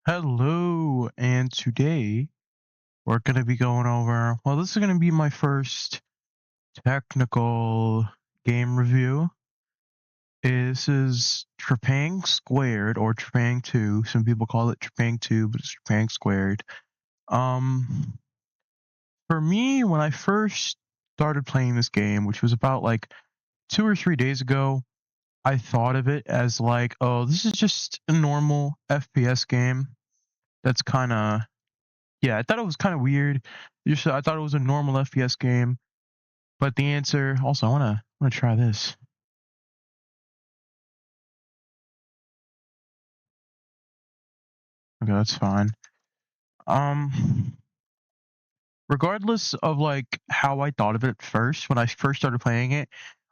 Hello, and today we're going to be going over. Well, this is going to be my first technical game review. This is Trepang Squared or Trepang 2. Some people call it Trepang 2, but it's Trepang Squared. Um, for me, when I first started playing this game, which was about like 2 or 3 days ago, I thought of it as like, oh, this is just a normal FPS game. That's kind of Yeah, I thought it was kind of weird. I thought it was a normal FPS game, but the answer. Also, I wanna try this. Okay, that's fine. Um, Regardless of like how I thought of it at first, when I first started playing it,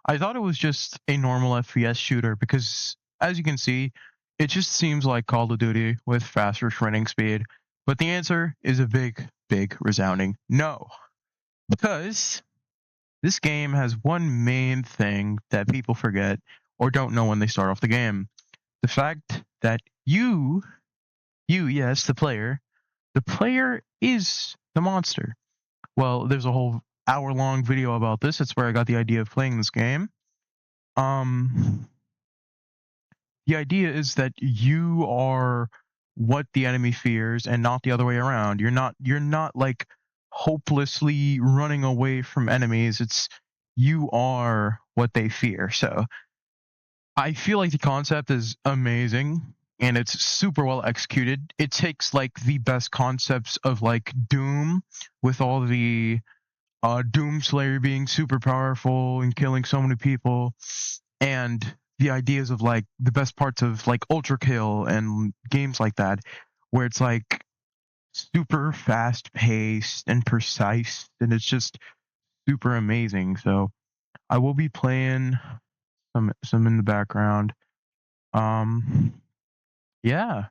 I thought it was just a normal FPS shooter because, as you can see, it just seems like Call of Duty with faster shredding speed. But the answer is a big, resounding no, because this game has one main thing that people forget or don't know when they start off the game. The fact that yes, the player is the monster. Well, there's a whole hour-long video about this. It's where I got the idea of playing this game. Um, the idea is that you are what the enemy fears and not the other way around. You're not like hopelessly running away from enemies. It's you are what they fear. So I feel like the concept is amazing and it's super well executed. It takes like the best concepts of like Doom with all the Doom Slayer being super powerful and killing so many people, and the ideas of like the best parts of like Ultra Kill and games like that, where it's like super fast paced and precise, and it's just super amazing. So I will be playing some in the background. Um, yeah,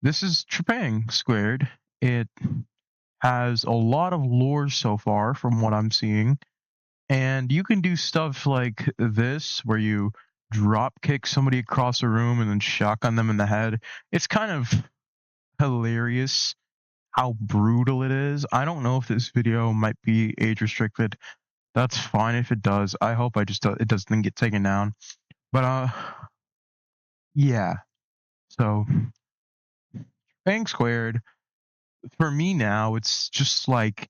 this is Trepang Squared. It has a lot of lore so far from what I'm seeing. And you can do stuff like this where you drop kick somebody across a room and then shotgun them in the head. It's kind of hilarious how brutal it is. I don't know if this video might be age restricted. That's fine if it does. I hope it doesn't get taken down. But yeah. So Bang Squared for me now, it's just like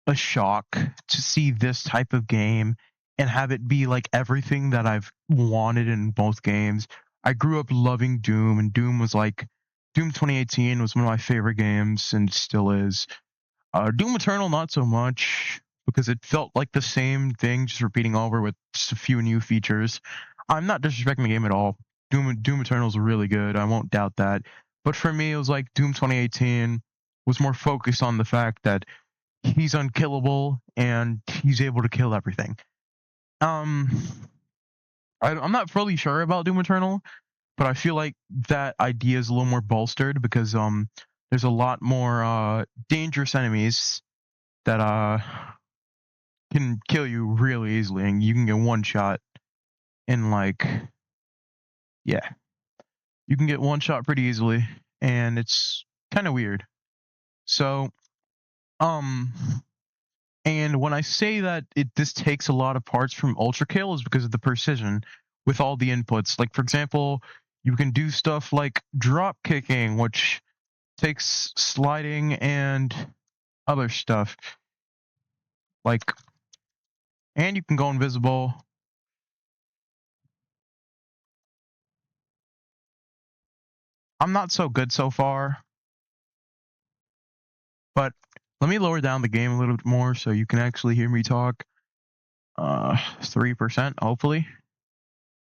a shock to see this type of game and have it be like everything that I've wanted in both games. I grew up loving Doom, and Doom 2018 was one of my favorite games and still is. Doom Eternal, not so much because it felt like the same thing, just repeating over with just a few new features. I'm not disrespecting the game at all. Doom Eternal is really good. I won't doubt that. But for me, it was like Doom 2018 was more focused on the fact that he's unkillable and he's able to kill everything. Um, I'm not fully sure about Doom Eternal, but I feel like that idea is a little more bolstered because there's a lot more dangerous enemies that can kill you really easily, and you can get one shot in like yeah, you can get one shot pretty easily, and it's kind of weird. So um And when I say that this takes a lot of parts from Ultra Kill is because of the precision with all the inputs. Like for example, you can do stuff like drop kicking, which takes sliding and other stuff. Like and you can go invisible. I'm not so good so far, but let me lower down the game a little bit more so you can actually hear me talk. 3%, hopefully.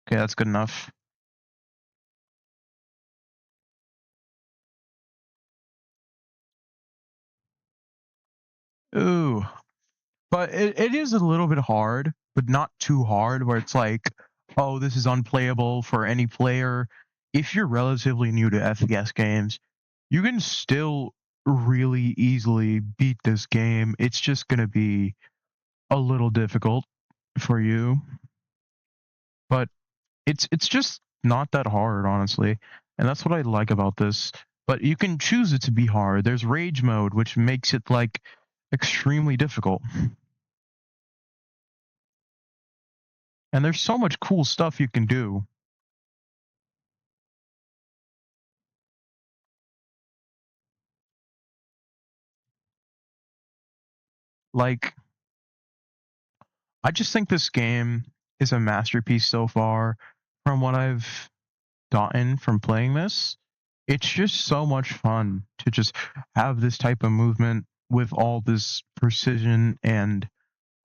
Okay, that's good enough. Ooh, but it is a little bit hard, but not too hard where it's like, oh, this is unplayable for any player. If you're relatively new to FPS games, you can still really easily beat this game. It's just going to be a little difficult for you, but it's just not that hard, honestly. And that's what I like about this. But you can choose it to be hard. There's rage mode, which makes it like extremely difficult. And there's so much cool stuff you can do. Like, I just think this game is a masterpiece so far from what I've gotten from playing this. It's just so much fun to just have this type of movement with all this precision and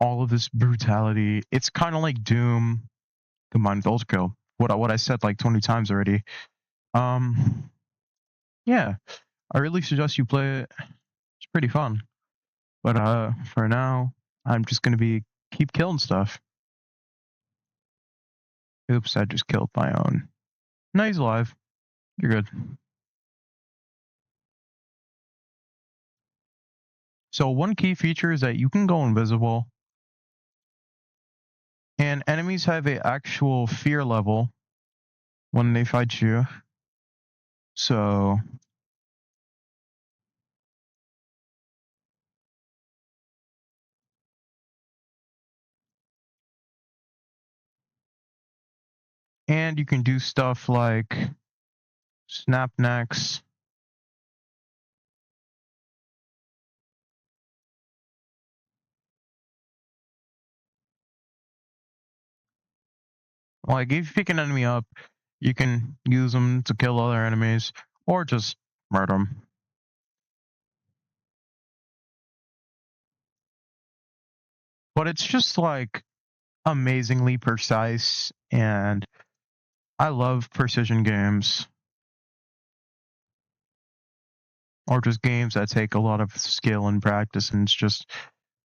all of this brutality. It's kind of like Doom combined with Ultra Kill. What I said like 20 times already. Um, yeah, I really suggest you play it. It's pretty fun. But for now, I'm just gonna be keep killing stuff. Oops, I just killed my own. No, he's alive. You're good. So one key feature is that you can go invisible, and enemies have a actual fear level when they fight you. So and you can do stuff like snap necks. Like if you pick an enemy up, you can use them to kill other enemies or just murder them. But it's just like amazingly precise, and I love precision games or just games that take a lot of skill and practice. And it's just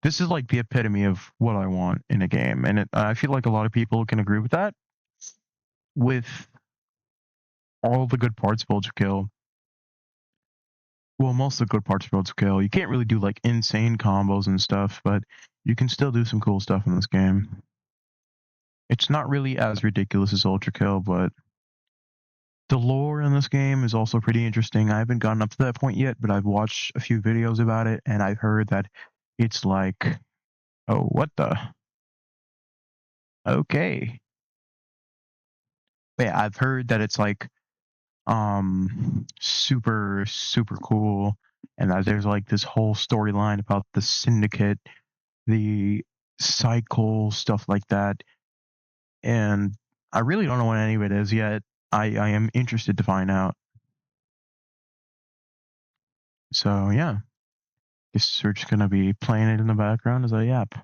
this is like the epitome of what I want in a game, and I feel like a lot of people can agree with that. With all the good parts of Ultra Kill, well, most of the good parts of Ultra Kill, you can't really do like insane combos and stuff, but you can still do some cool stuff in this game. It's not really as ridiculous as Ultra Kill, but the lore in this game is also pretty interesting. I haven't gotten up to that point yet, but I've watched a few videos about it, and I've heard that it's like, oh, what the? Okay. But yeah, I've heard that it's like super cool, and that there's like this whole storyline about the syndicate, the cycle, stuff like that. And I really don't know what any of it is yet. I am interested to find out. So yeah, guess we're just gonna be playing it in the background as I yap.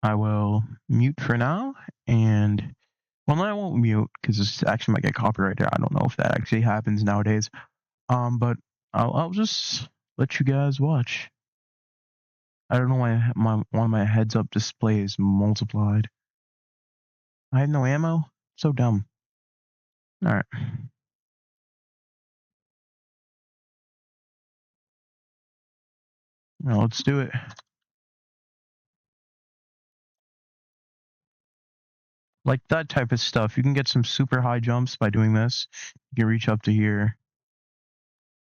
I will mute for now, and well, no, I won't mute because this actually might get copyrighted. I don't know if that actually happens nowadays. But I'll just let you guys watch. I don't know why one of my heads up displays multiplied. I had no ammo. So dumb. All right, now let's do it. Like that type of stuff. You can get some super high jumps by doing this. You can reach up to here.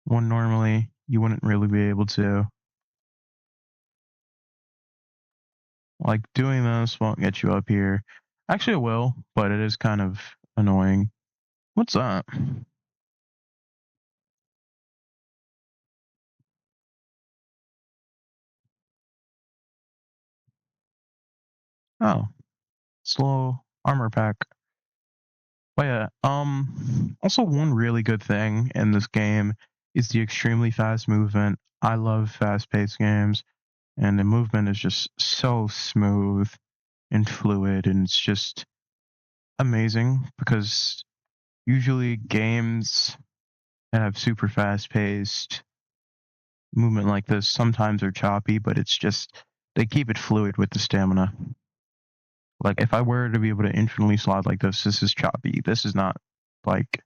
When normally you wouldn't really be able to. Like doing this won't get you up here. Actually, it will, but it is kind of annoying. What's that? Oh, slow armor pack. But yeah, also one really good thing in this game is the extremely fast movement. I love fast-paced games, and the movement is just so smooth and fluid, and it's just amazing because usually games that have super fast-paced movement like this sometimes are choppy, but it's just they keep it fluid with the stamina. Like if I were to be able to infinitely slide like this is choppy. This is not like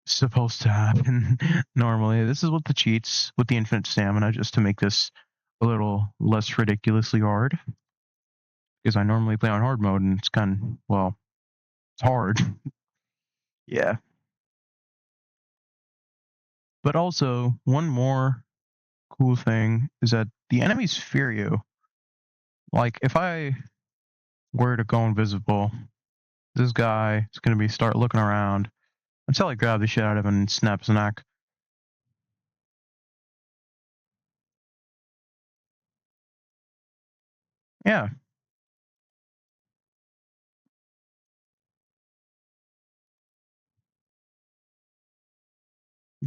supposed to happen normally. This is what the cheats with the infinite stamina just to make this a little less ridiculously hard. because I normally play on hard mode, and it's kind of, well, it's hard. Yeah. But also, one more cool thing is that the enemies fear you. Like, if I were to go invisible, this guy is going to be start looking around until I grab the shit out of him and snap his neck. Yeah,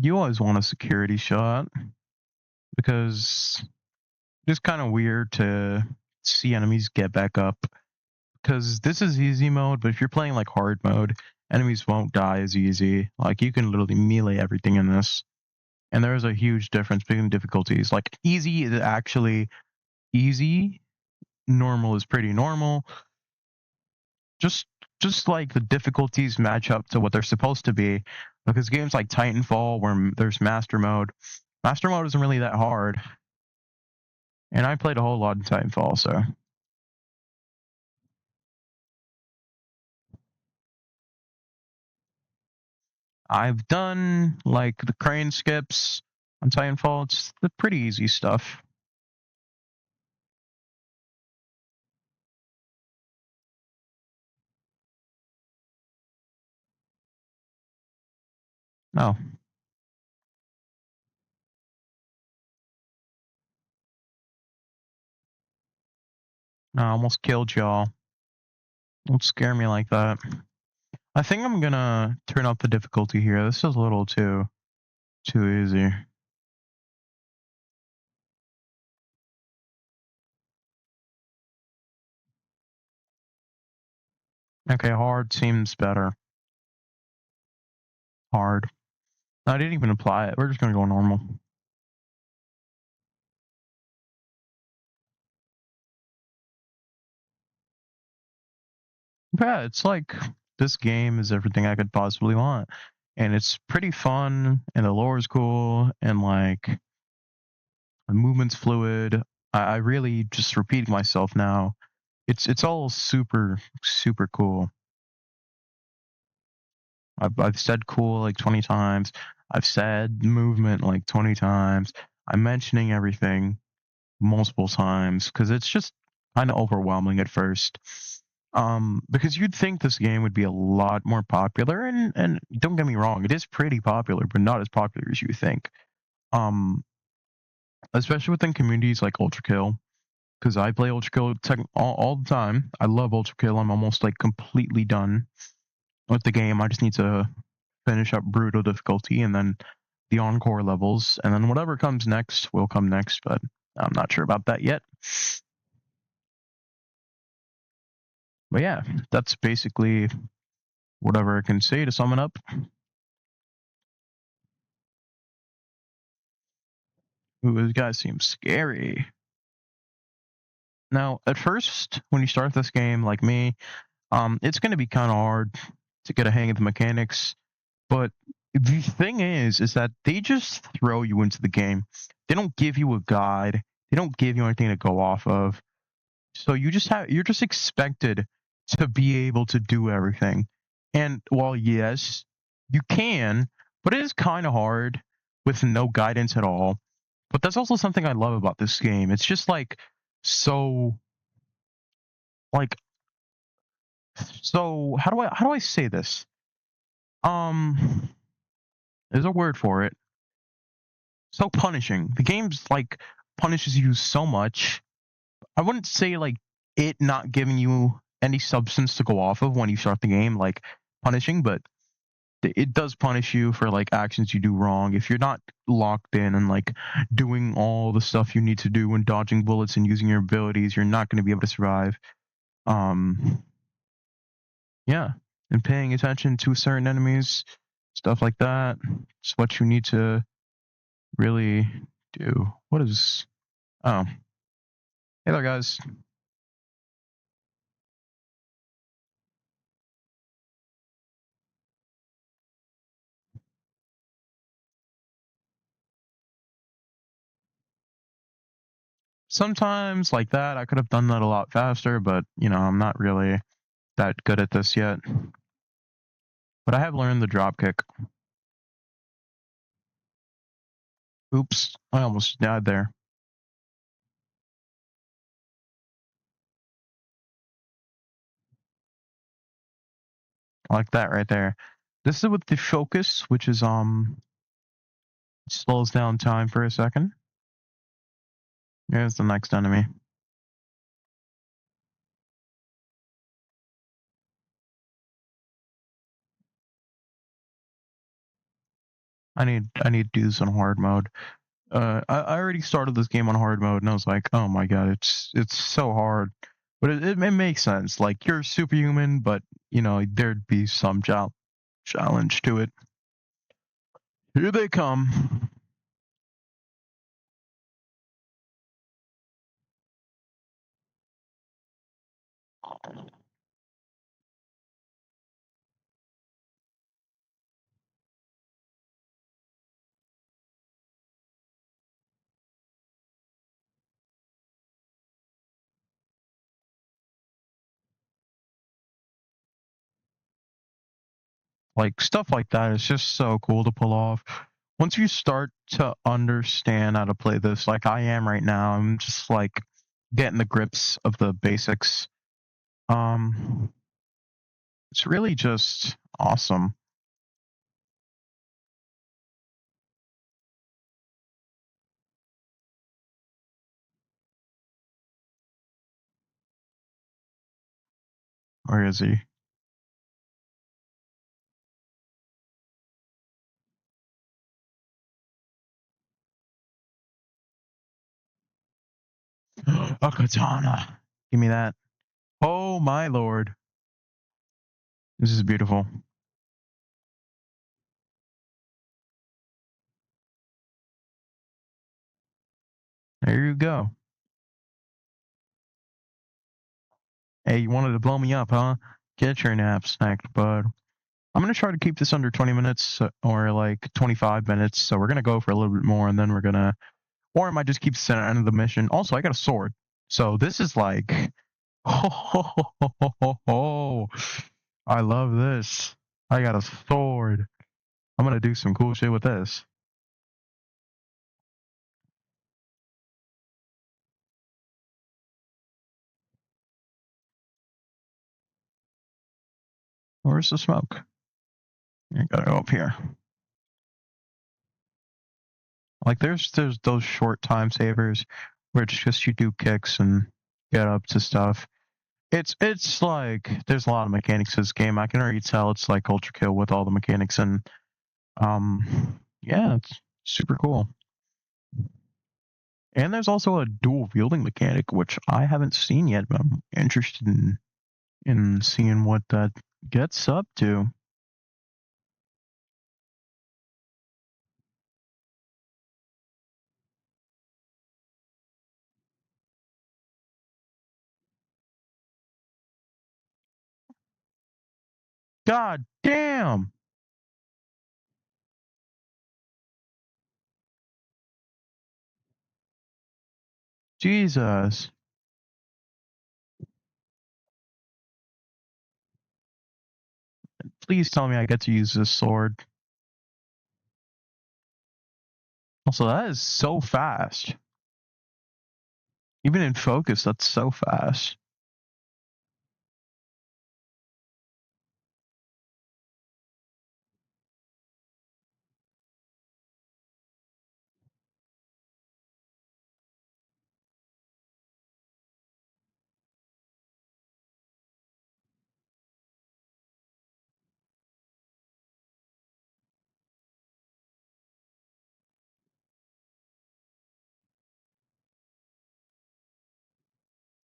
you always want a security shot because it's kind of weird to see enemies get back up. Because this is easy mode, but if you're playing like hard mode, enemies won't die as easy. Like you can literally melee everything in this. And there is a huge difference between difficulties. Like easy is actually easy, normal is pretty normal. Just just like the difficulties match up to what they're supposed to be. Because games like Titanfall, where there's master mode isn't really that hard. And I played a whole lot in Titanfall, so I've done like the crane skips on Titanfall. It's the pretty easy stuff. No, no, I almost killed y'all. Don't scare me like that. I think I'm gonna turn up the difficulty here. This is a little too easy. Okay, hard seems better. Hard. No, I didn't even apply it. We're just gonna go normal. Yeah, it's like this game is everything I could possibly want. And it's pretty fun, and the lore is cool, and like the movement's fluid. I really just repeating myself now. It's all super cool. I've said cool like 20 times. I've said movement like 20 times. I'm mentioning everything multiple times because it's just kind of overwhelming at first. Because you'd think this game would be a lot more popular, and don't get me wrong, it is pretty popular, but not as popular as you think. Um, especially within communities like Ultra Kill, because I play Ultra Kill all the time. I love Ultra Kill. I'm almost like completely done with the game. I just need to finish up brutal difficulty and then the encore levels, and then whatever comes next will come next. But I'm not sure about that yet. But yeah, that's basically whatever I can say to sum it up. Ooh, this guy seems scary. Now, at first, when you start this game, like me, it's going to be kind of hard to get a hang of the mechanics. But the thing is that they just throw you into the game. They don't give you a guide. They don't give you anything to go off of. So you're just expected to be able to do everything. And while yes, you can, but it is kind of hard with no guidance at all. But that's also something I love about this game. It's just like so like so how do I say this? Um there's a word for it. So punishing. The game's like punishes you so much. I wouldn't say like it not giving you any substance to go off of when you start the game, like punishing, but it does punish you for like actions you do wrong. If you're not locked in and like doing all the stuff you need to do and dodging bullets and using your abilities, you're not going to be able to survive. Um, yeah, and paying attention to certain enemies, stuff like that. It's what you need to really do. What is? Oh, hey there, guys. Sometimes like that, I could have done that a lot faster, but I'm not really that good at this yet. But I have learned the drop kick. Oops, I almost died there. Like that right there. This is with the focus, which is slows down time for a second. Here's the next enemy. I need to do this on hard mode. I already started this game on hard mode, and I was like, oh my god, it's so hard. But it makes sense. Like you're superhuman, but there'd be some challenge to it. Here they come. Like stuff like that is just so cool to pull off. Once you start to understand how to play this, like I am right now, I'm just like getting the grips of the basics. Um, it's really just awesome. Where is he? A katana. Give me that. Oh my lord. This is beautiful. There you go. Hey, you wanted to blow me up, huh? Get your nap snacked, bud. I'm gonna try to keep this under 20 minutes or like 25 minutes. So we're gonna go for a little bit more, and then we're gonna, or I might just keep this at the end of the mission. Also, I got a sword, so this is like, oh, I love this. I got a sword. I'm gonna do some cool shit with this. Where's the smoke? I gotta go up here. Like there's those short time savers where it's just you do kicks and get up to stuff. It's like there's a lot of mechanics to this game. I can already tell it's like Ultra Kill with all the mechanics, and yeah, it's super cool. And there's also a dual wielding mechanic which I haven't seen yet, but I'm interested in seeing what that gets up to. God damn. Jesus. Please tell me I get to use this sword. Also, that is so fast. Even in focus, that's so fast.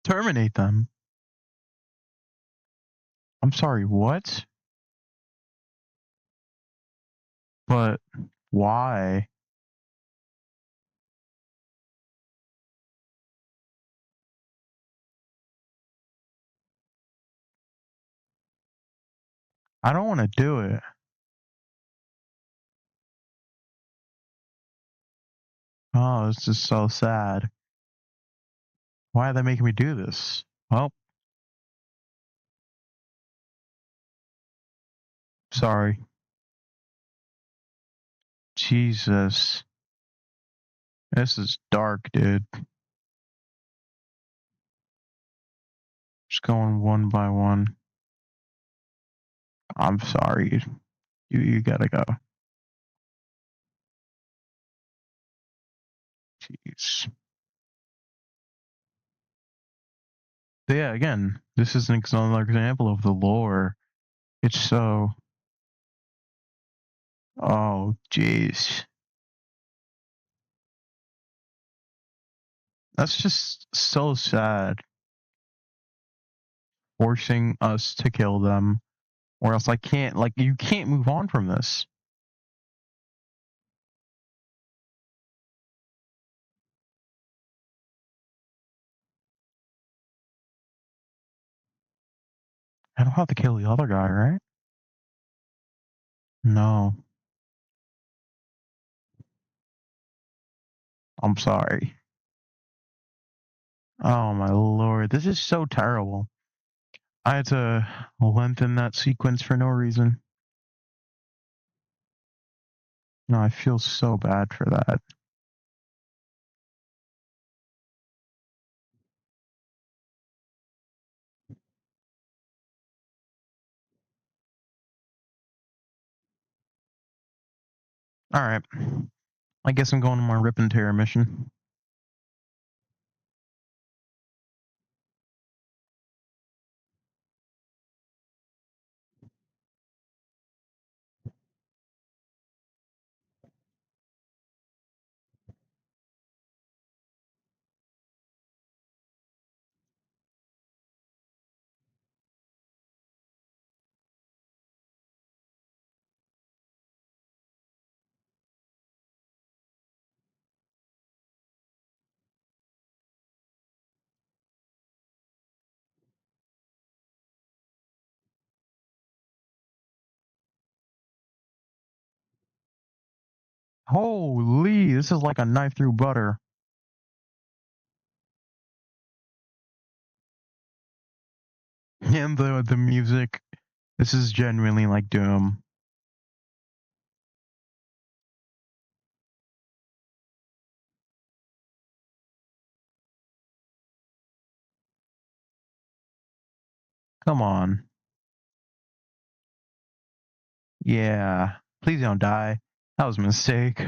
Terminate them. I'm sorry, what? But why? I don't want to do it. Oh, this is so sad. Why are they making me do this? Well, sorry. Jesus. This is dark, dude. Just going one by one. I'm sorry. You gotta go. Jeez. But yeah, again, this is another example of the lore. It's so. Oh, jeez. That's just so sad. Forcing us to kill them, or else I can't. Like, you can't move on from this. I don't have to kill the other guy, right? No. I'm sorry. Oh my lord, this is so terrible. I had to lengthen that sequence for no reason. No, I feel so bad for that. Alright. I guess I'm going on my rip and tear mission. Holy, this is like a knife through butter. And the music. This is genuinely like Doom. Come on. Yeah. Please don't die. That was a mistake.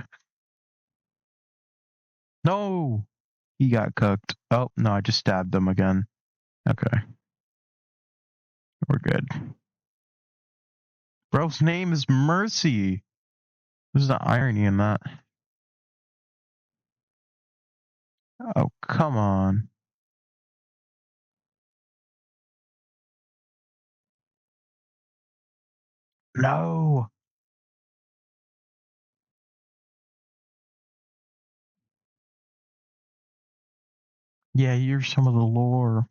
No! He got cooked. Oh, no, I just stabbed him again. Okay. We're good. Bro's name is Mercy. There's the irony in that. Oh, come on. No! Yeah, you're some of the lore.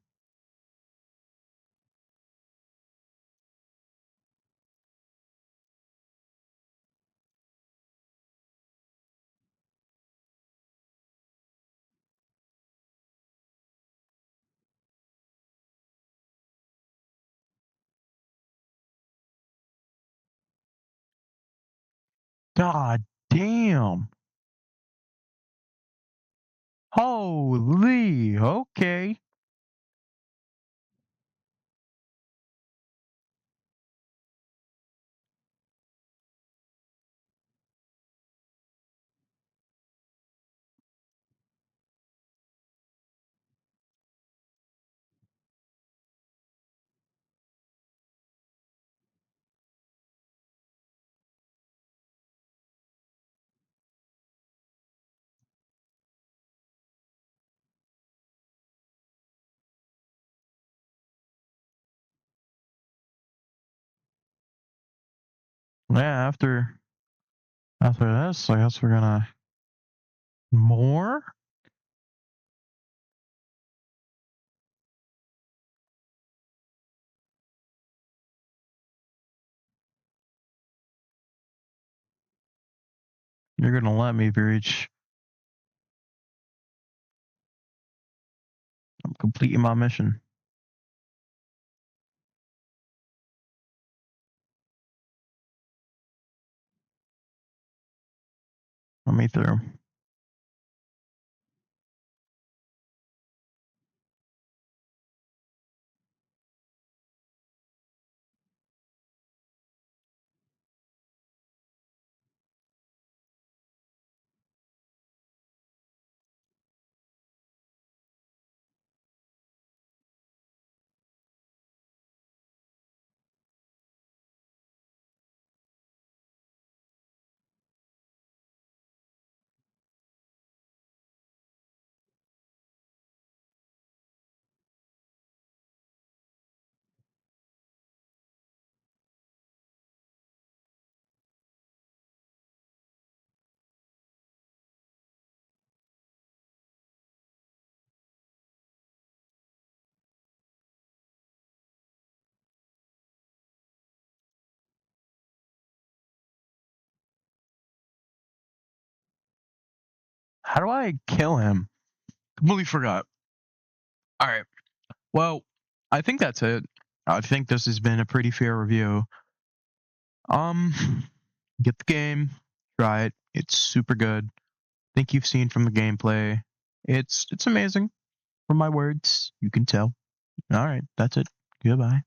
God damn. Holy. Okay. Yeah, after this, I guess we're gonna more? You're gonna let me breach. I'm completing my mission. Let me through. How do I kill him? Completely forgot. All right. Well, I think that's it. I think this has been a pretty fair review. Um, get the game, try it. It's super good. Think you've seen from the gameplay. It's amazing. From my words, you can tell. All right, that's it. Goodbye.